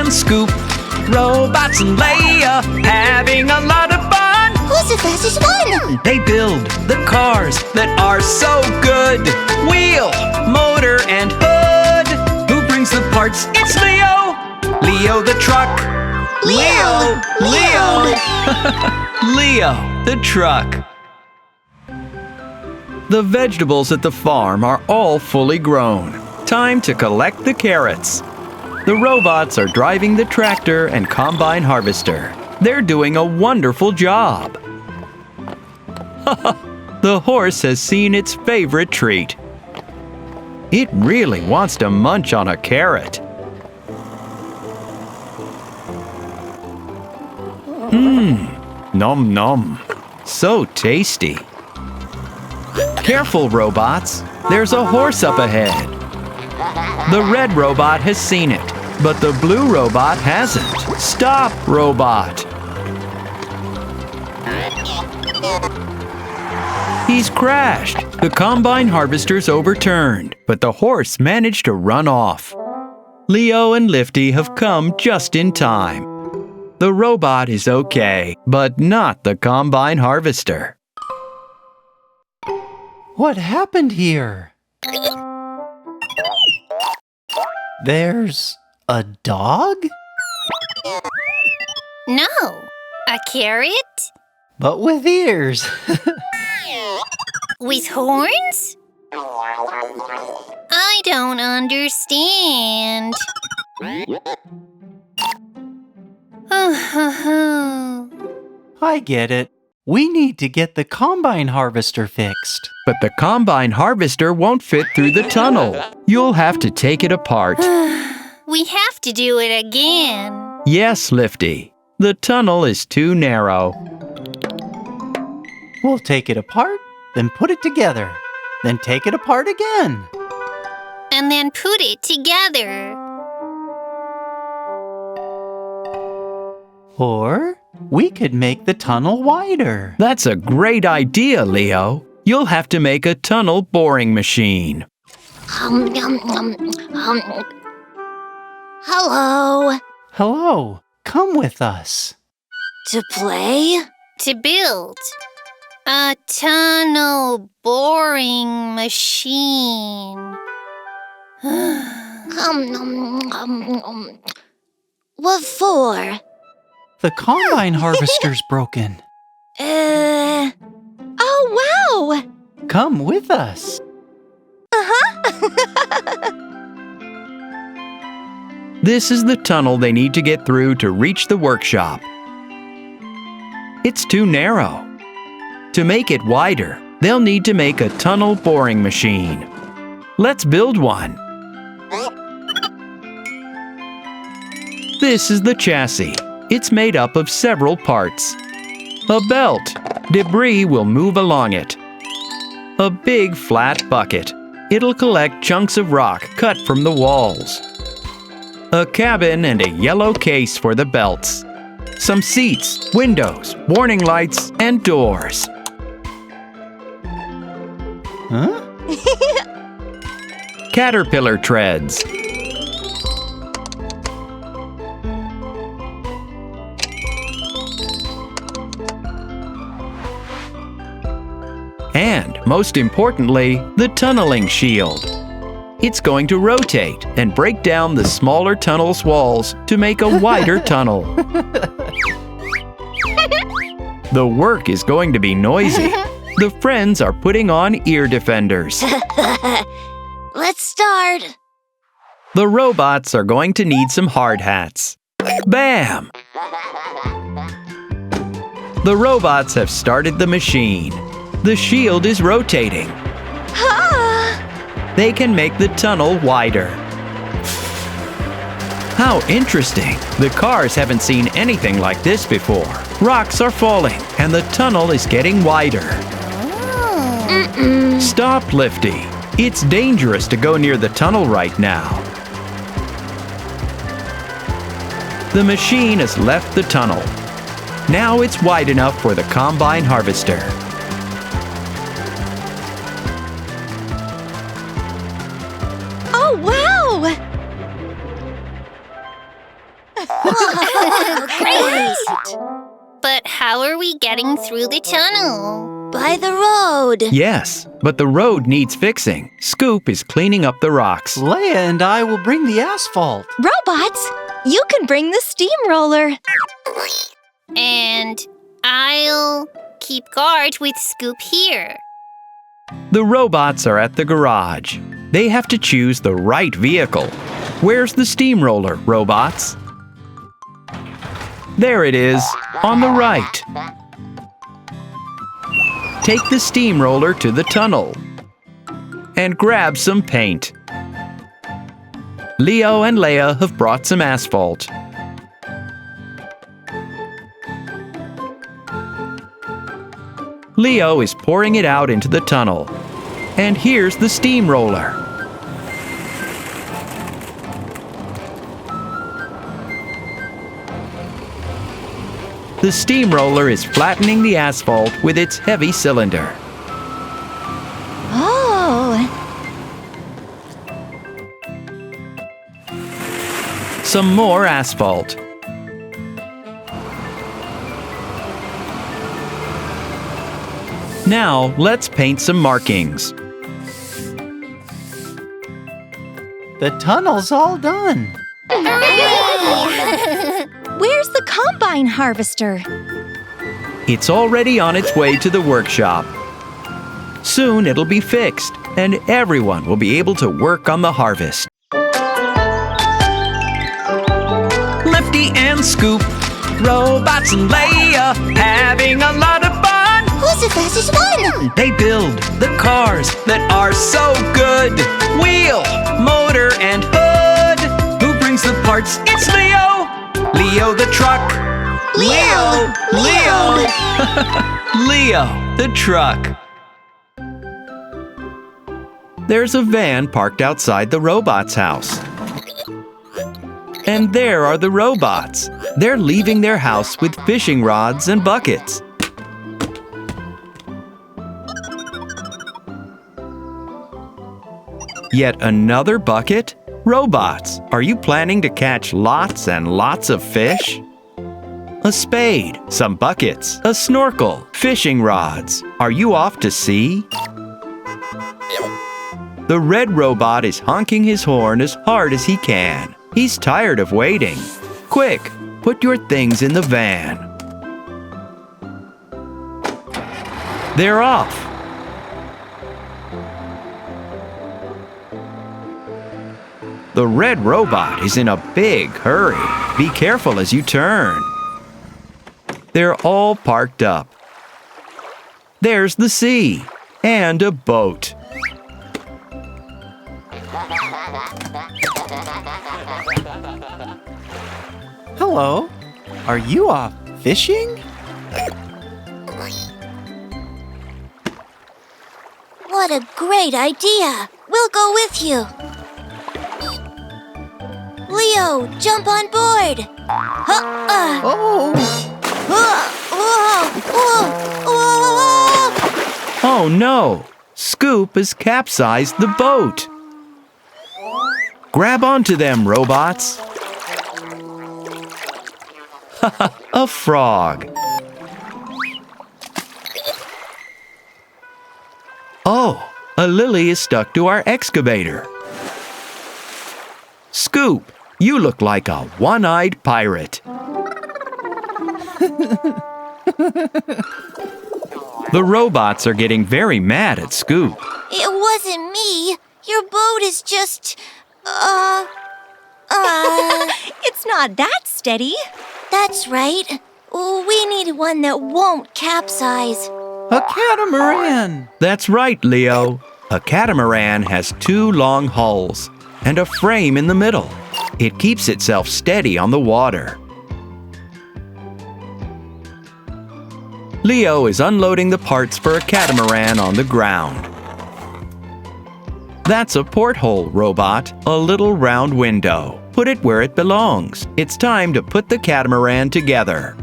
and scoop. Robots and Leia having a lot of fun. Who's the fastest one? They build the cars that are so good. Wheel, motor, and hood. Who brings the parts? It's Leo. Leo the truck. Leo. Leo the truck. The vegetables at the farm are all fully grown. Time to collect the carrots. The robots are driving the tractor and combine harvester. They're doing a wonderful job. The horse has seen its favorite treat. It really wants to munch on a carrot. Nom nom. So tasty. Careful, robots. There's a horse up ahead. The red robot has seen it, but the blue robot hasn't. Stop, robot. He's crashed. The combine harvester's overturned, but the horse managed to run off. Leo and Lifty have come just in time. The robot is okay, but not the combine harvester. What happened here? There's a dog? No. A carrot? But with ears. With horns? I don't understand. I get it. We need to get the combine harvester fixed. But the combine harvester won't fit through the tunnel. You'll have to take it apart. We have to do it again. Yes, Lifty. The tunnel is too narrow. We'll take it apart, then put it together. Then take it apart again. And then put it together. Or we could make the tunnel wider. That's a great idea, Leo. You'll have to make a tunnel boring machine. Hello. Hello, come with us. To play? To build. A tunnel boring machine. What for? The combine harvester's broken. Oh, wow! Come with us. This is the tunnel they need to get through to reach the workshop. It's too narrow. To make it wider, they'll need to make a tunnel boring machine. Let's build one. This is the chassis. It's made up of several parts. A belt. Debris will move along it. A big flat bucket. It'll collect chunks of rock cut from the walls. A cabin and a yellow case for the belts. Some seats, windows, warning lights, and doors. Huh? Caterpillar treads. And, most importantly, the tunneling shield. It's going to rotate and break down the smaller tunnel's walls to make a wider tunnel. The work is going to be noisy. The friends are putting on ear defenders. Let's start. The robots are going to need some hard hats. Bam! The robots have started the machine. The shield is rotating. They can make the tunnel wider. How interesting! The cars haven't seen anything like this before. Rocks are falling, and the tunnel is getting wider. Stop, Lifty. It's dangerous to go near the tunnel right now. The machine has left the tunnel. Now it's wide enough for the combine harvester. Oh, wow! But how are we getting through the tunnel? By the road. Yes, but the road needs fixing. Scoop is cleaning up the rocks. Leia and I will bring the asphalt. Robots, you can bring the steamroller. And I'll keep guard with Scoop here. The robots are at the garage. They have to choose the right vehicle. Where's the steamroller, robots? There it is, on the right. Take the steamroller to the tunnel and grab some paint. Leo and Leia have brought some asphalt. Leo is pouring it out into the tunnel. And here's the steamroller. The steamroller is flattening the asphalt with its heavy cylinder. Oh, Some more asphalt. Now, let's paint some markings. The tunnel's all done. where's the combine harvester? It's already on its way to the workshop. Soon it'll be fixed, and everyone will be able to work on the harvest. Lifty and Scoop, robots and Leia, having a lot of fun. Who's the fastest one? They build the cars that are so good. Wheel, motor, and hood. Who brings the parts? It's Leo. Leo the truck. Leo! Leo the truck. There's a van parked outside the robot's house. And there are the robots. They're leaving their house with fishing rods and buckets. Yet another bucket? Robots, are you planning to catch lots and lots of fish? A spade, some buckets, a snorkel, fishing rods. Are you off to sea? The red robot is honking his horn as hard as he can. He's tired of waiting. Quick, put your things in the van. They're off. The red robot is in a big hurry. Be careful as you turn. They're all parked up. There's the sea and a boat. Hello. Are you off fishing? What a great idea! We'll go with you. Leo, jump on board. Oh! Oh no! Scoop has capsized the boat. Grab onto them, robots. A frog. Oh, a lily is stuck to our excavator. Scoop, you look like a one-eyed pirate. The robots are getting very mad at Scoop. It wasn't me. Your boat is just, It's not that steady. That's right. We need one that won't capsize. A catamaran! That's right, Leo. A catamaran has two long hulls and a frame in the middle. It keeps itself steady on the water. Leo is unloading the parts for a catamaran on the ground. That's a porthole, robot, a little round window. Put it where it belongs. It's time to put the catamaran together.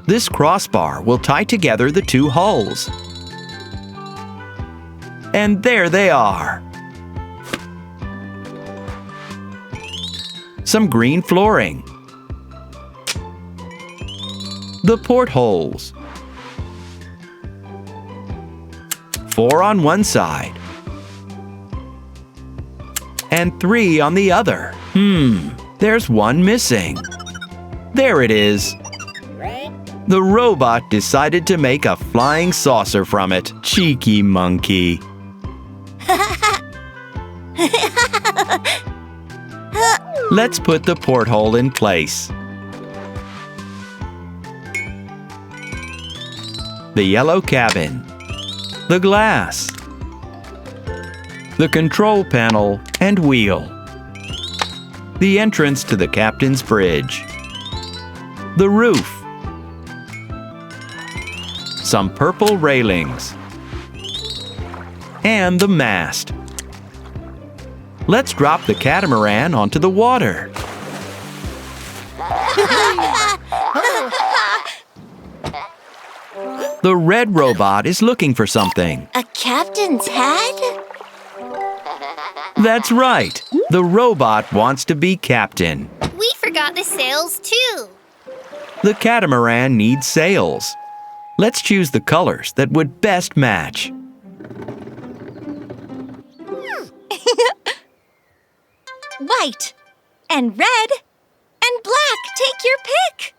This crossbar will tie together the two hulls. And there they are. Some green flooring. The portholes. 4 on one side. And 3 on the other. There's one missing. There it is. The robot decided to make a flying saucer from it. Cheeky monkey. Let's put the porthole in place. The yellow cabin. The glass. The control panel and wheel. The entrance to the captain's bridge. The roof. Some purple railings. And the mast. Let's drop the catamaran onto the water. The red robot is looking for something. A captain's hat? That's right. The robot wants to be captain. We forgot the sails too. The catamaran needs sails. Let's choose the colors that would best match. White and red and black. Take your pick.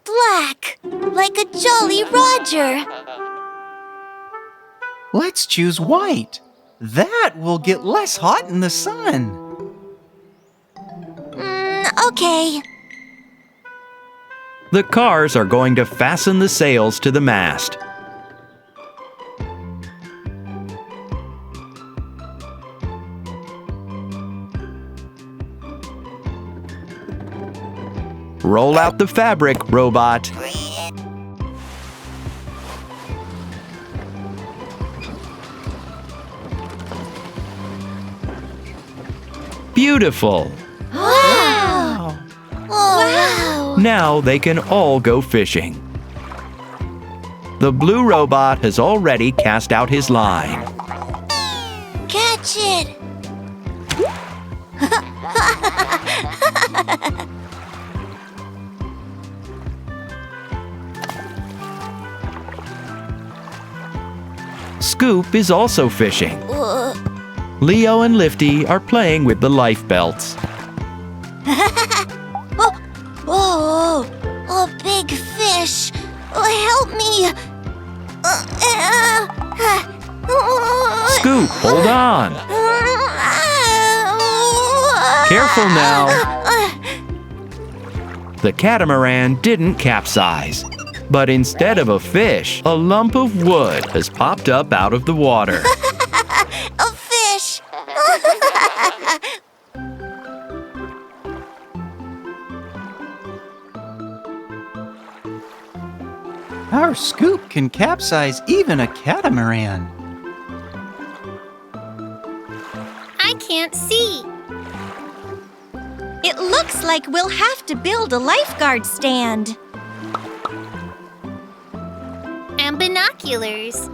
Black, like a Jolly Roger. Let's choose white. That will get less hot in the sun. Okay. The cars are going to fasten the sails to the mast. Roll out the fabric, robot. Beautiful. Wow. Wow. Now they can all go fishing. The blue robot has already cast out his line. Catch it. Scoop is also fishing. Leo and Lifty are playing with the life belts. Whoa, a big fish. Help me. Scoop, hold on. Careful now. The catamaran didn't capsize, but instead of a fish, a lump of wood has popped up out of the water. A fish. Our scoop can capsize even a catamaran. I can't see. It looks like we'll have to build a lifeguard stand. And binoculars.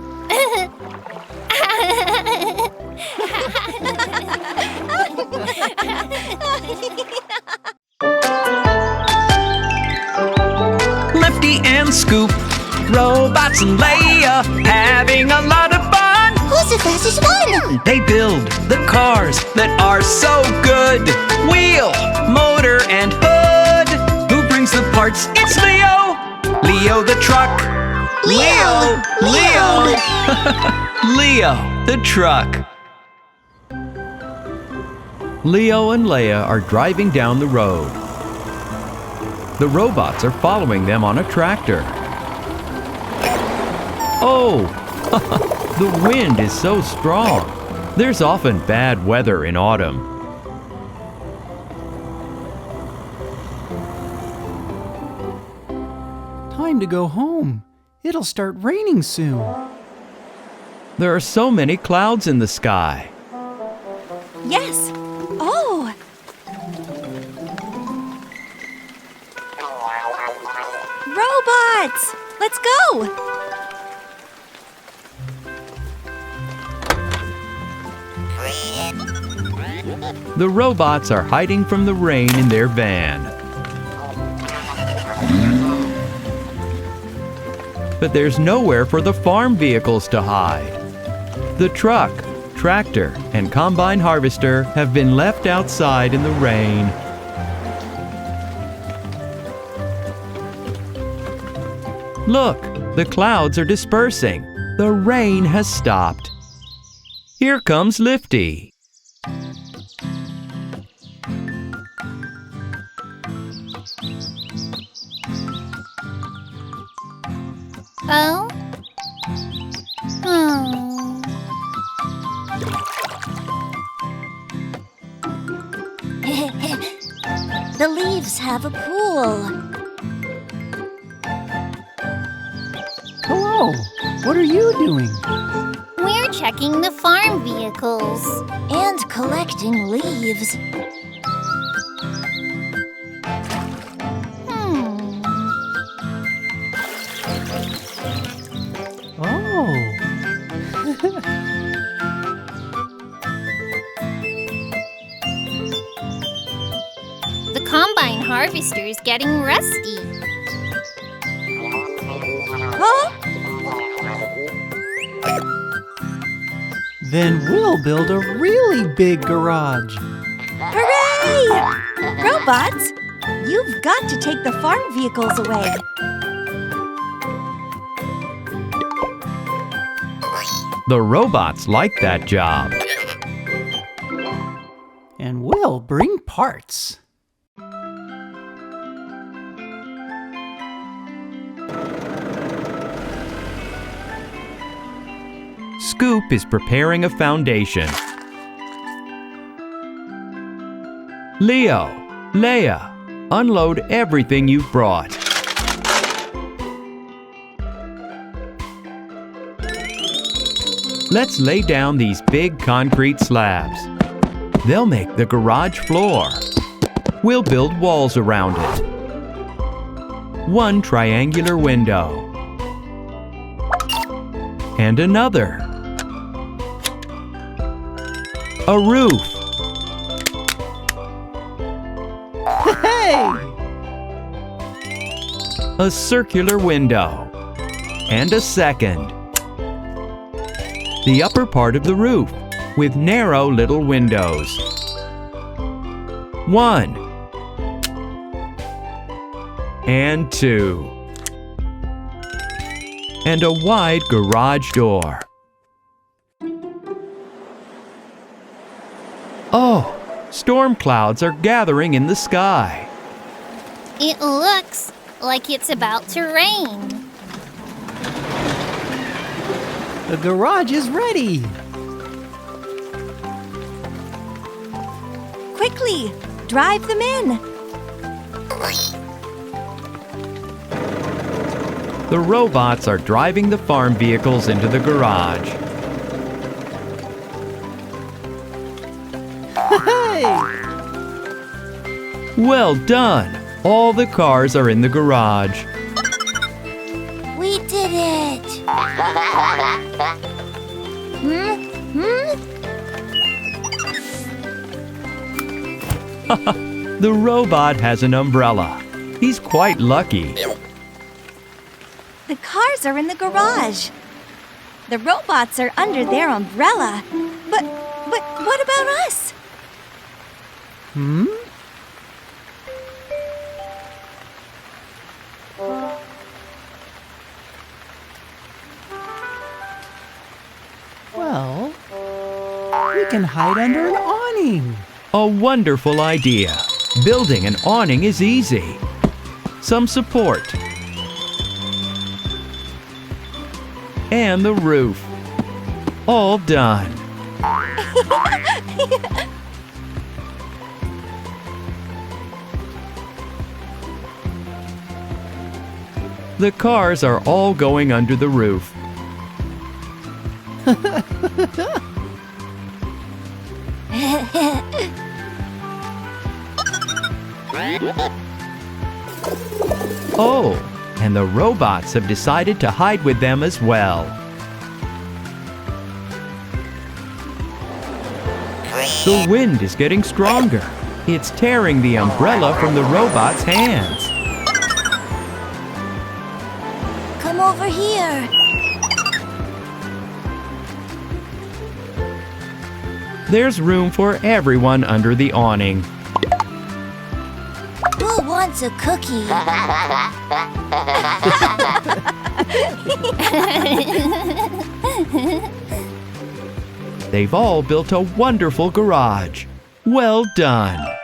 Lifty and Scoop, robots and Leia, having a lot of fun. Who's the fastest one? They build the cars that are so good. Wheel, motor, and hood. Who brings the parts? It's Leo. Leo the truck. Leo. Leo the truck. Leo and Leia are driving down the road. The robots are following them on a tractor. Oh, the wind is so strong. There's often bad weather in autumn. Time to go home. It'll start raining soon. There are so many clouds in the sky. Yes. Oh. Robots! Let's go! The robots are hiding from the rain in their van. but there's nowhere for the farm vehicles to hide. The truck, tractor, and combine harvester have been left outside in the rain. Look, the clouds are dispersing. The rain has stopped. Here comes Lifty. Oh? Hmm. The leaves have a pool. Hello, what are you doing? We're checking the farm vehicles. And collecting leaves. Oh. The combine harvester's getting rusty. Huh? Then we'll build a really big garage. Hooray! Robots, you've got to take the farm vehicles away. The robots like that job. And we'll bring parts. Scoop is preparing a foundation. Leo, Leia, unload everything you've brought. Let's lay down these big concrete slabs. They'll make the garage floor. We'll build walls around it. One triangular window. And another. A roof. Hey! A circular window. And a second. The upper part of the roof, with narrow little windows. One. And two. And a wide garage door. Oh, storm clouds are gathering in the sky. It looks like it's about to rain. The garage is ready. Quickly, drive them in. The robots are driving the farm vehicles into the garage. Hey! Well done! All the cars are in the garage. We did it. The robot has an umbrella. He's quite lucky. The cars are in the garage. The robots are under their umbrella. But what about us? Well, we can hide under an awning. A wonderful idea. Building an awning is easy. Some support. And the roof. All done. The cars are all going under the roof. Oh, and the robots have decided to hide with them as well. The wind is getting stronger. It's tearing the umbrella from the robot's hands. Come over over here. There's room for everyone under the awning. Who wants a cookie? They've all built a wonderful garage. Well done!